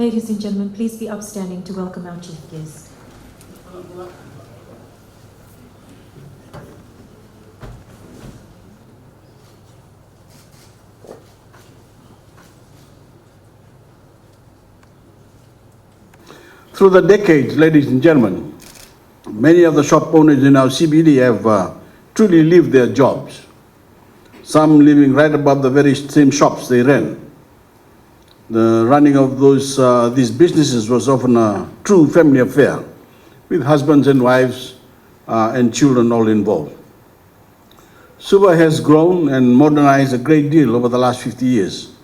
Ladies and gentlemen, please be upstanding to welcome our chief guest. Through the decades, ladies and gentlemen, many of the shop owners in our CBD have truly lived their jobs. Some living right above the very same shops they ran. The running of these businesses was often a true family affair, with husbands and wives and children all involved. Suva has grown and modernized a great deal over the last 50 years,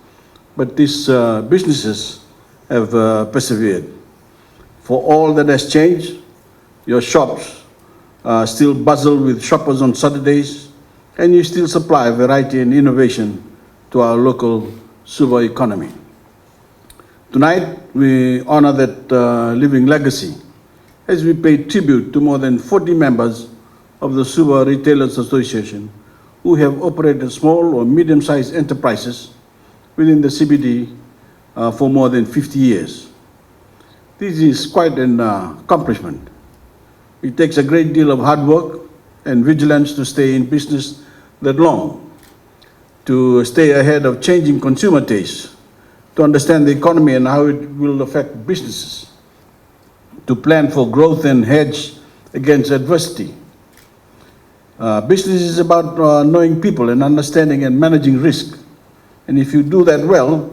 but these businesses have persevered. For all that has changed, your shops still bustle with shoppers on Saturdays, and you still supply variety and innovation to our local Suva economy. Tonight, we honor that living legacy as we pay tribute to more than 40 members of the Suva Retailers Association who have operated small or medium-sized enterprises within the CBD for more than 50 years. This is quite an accomplishment. It takes a great deal of hard work and vigilance to stay in business that long, to stay ahead of changing consumer tastes, to understand the economy and how it will affect businesses, to plan for growth and hedge against adversity. Business is about knowing people and understanding and managing risk. And if you do that well,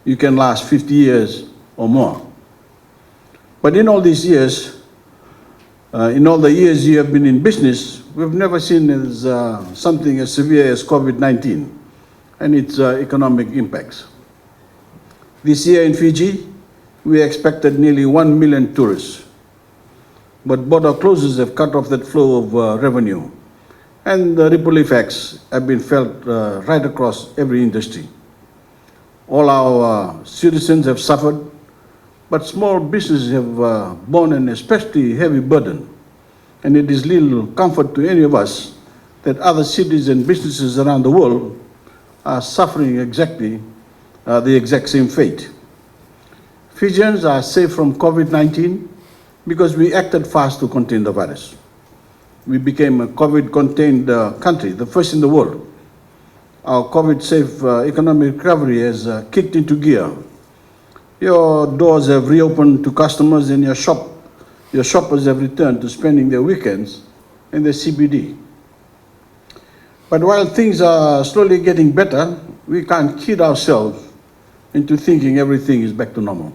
you can last 50 years or more. But in all these years, in all the years you have been in business, we've never seen something as severe as COVID-19 and its economic impacts. This year in Fiji, we expected nearly 1 million tourists, but border closures have cut off that flow of revenue, and the ripple effects have been felt right across every industry. All our citizens have suffered, but small businesses have borne an especially heavy burden, and it is little comfort to any of us that other cities and businesses around the world are suffering exactly the exact same fate. Fijians are safe from COVID-19 because we acted fast to contain the virus. We became a COVID-contained country, the first in the world. Our COVID-safe economic recovery has kicked into gear. Your doors have reopened to customers and your shoppers have returned to spending their weekends in the CBD. But while things are slowly getting better, we can't kid ourselves into thinking everything is back to normal.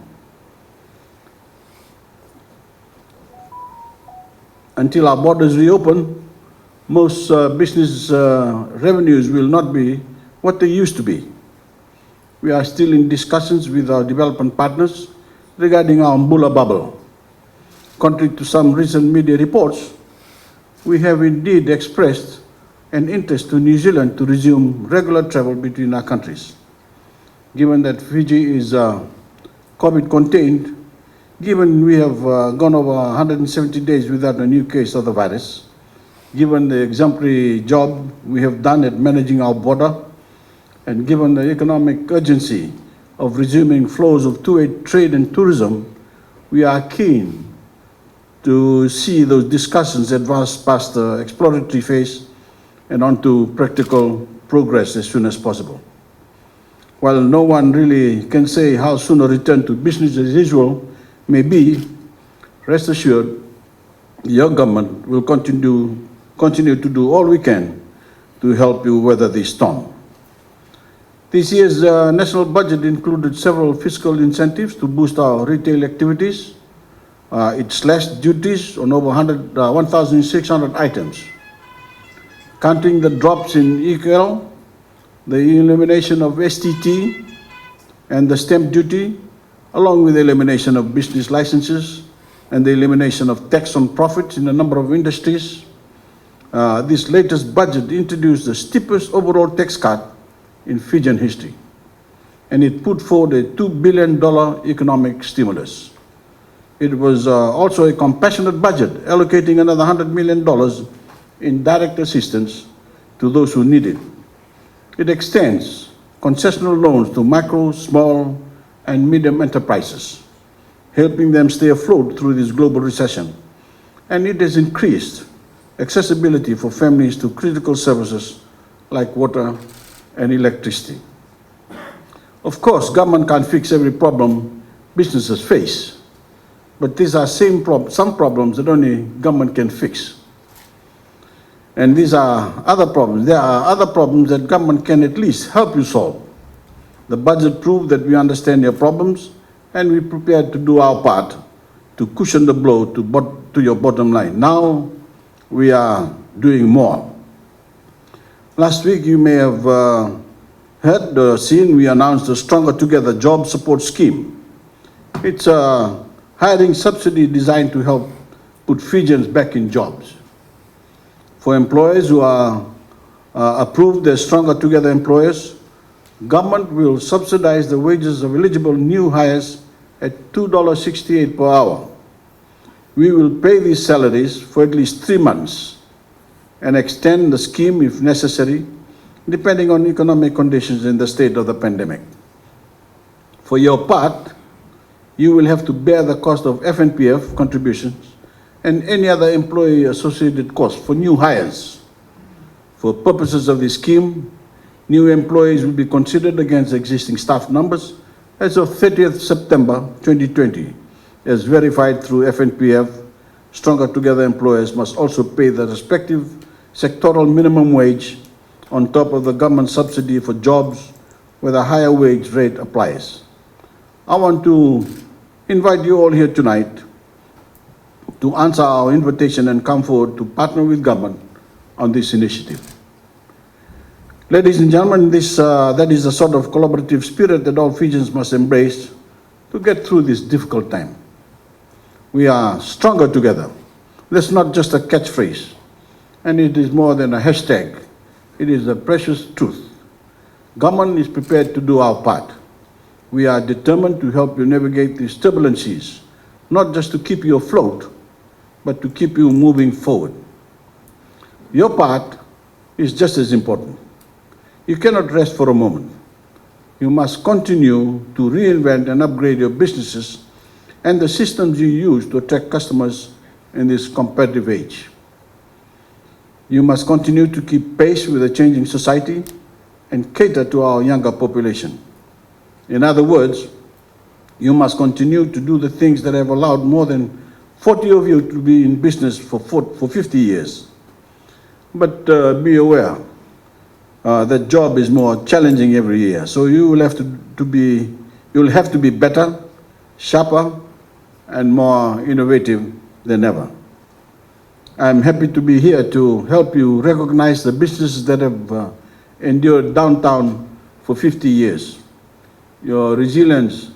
Until our borders reopen, most business revenues will not be what they used to be. We are still in discussions with our development partners regarding our Mbula bubble. Contrary to some recent media reports, we have indeed expressed an interest to New Zealand to resume regular travel between our countries. Given that Fiji is COVID-contained, given we have gone over 170 days without a new case of the virus, given the exemplary job we have done at managing our border, and given the economic urgency of resuming flows of two-way trade and tourism, we are keen to see those discussions advance past the exploratory phase and onto practical progress as soon as possible. While no one really can say how soon a return to business as usual may be, rest assured, your government will continue to do all we can to help you weather this storm. This year's national budget included several fiscal incentives to boost our retail activities. It slashed duties on over 1,600 items. Counting the drops in EQL, the elimination of STT and the stamp duty, along with the elimination of business licenses and the elimination of tax on profits in a number of industries, this latest budget introduced the steepest overall tax cut in Fijian history, and it put forward a $2 billion economic stimulus. It was also a compassionate budget, allocating another $100 million in direct assistance to those who need it. It extends concessional loans to micro, small, and medium enterprises. helping them stay afloat through this global recession. And it has increased accessibility for families to critical services like water and electricity. Of course, government can't fix every problem businesses face, but these are some problems that only government can fix. And these are other problems. There are other problems that government can at least help you solve. The budget proved that we understand your problems and we're prepared to do our part to cushion the blow to your bottom line. Now we are doing more. Last week you may have heard or seen we announced a Stronger Together job support scheme. It's a hiring subsidy designed to help put Fijians back in jobs. For employers who are approved as Stronger Together employers, government will subsidize the wages of eligible new hires at $2.68 per hour. We will pay these salaries for at least 3 months and extend the scheme if necessary, depending on economic conditions in the state of the pandemic. For your part, you will have to bear the cost of FNPF contributions and any other employee-associated costs for new hires. For purposes of this scheme, new employees will be considered against existing staff numbers as of 30th September 2020. As verified through FNPF, Stronger Together employers must also pay the respective sectoral minimum wage on top of the government subsidy for jobs where the higher wage rate applies. I want to invite you all here tonight to answer our invitation and come forward to partner with government on this initiative. Ladies and gentlemen, that is the sort of collaborative spirit that all Fijians must embrace to get through this difficult time. We are stronger together. That's not just a catchphrase, and it is more than a hashtag. It is a precious truth. Government is prepared to do our part. We are determined to help you navigate these turbulences, not just to keep you afloat, but to keep you moving forward. Your part is just as important. You cannot rest for a moment. You must continue to reinvent and upgrade your businesses and the systems you use to attract customers in this competitive age. You must continue to keep pace with a changing society and cater to our younger population. In other words, you must continue to do the things that have allowed more than 40 of you to be in business for 50 years. But be aware, that job is more challenging every year. So you will have to be better, sharper, and more innovative than ever. I'm happy to be here to help you recognize the businesses that have endured downtown for 50 years. Your resilience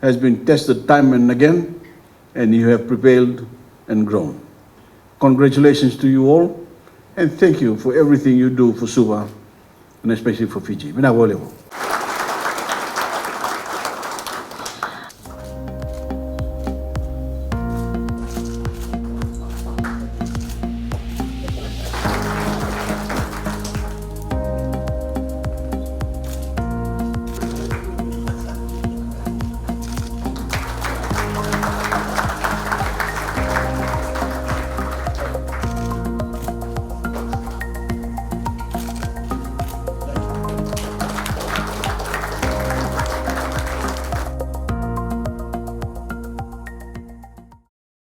has been tested time and again, and you have prevailed and grown. Congratulations to you all, and thank you for everything you do for Suva, and especially for Fiji. Mina wole wo.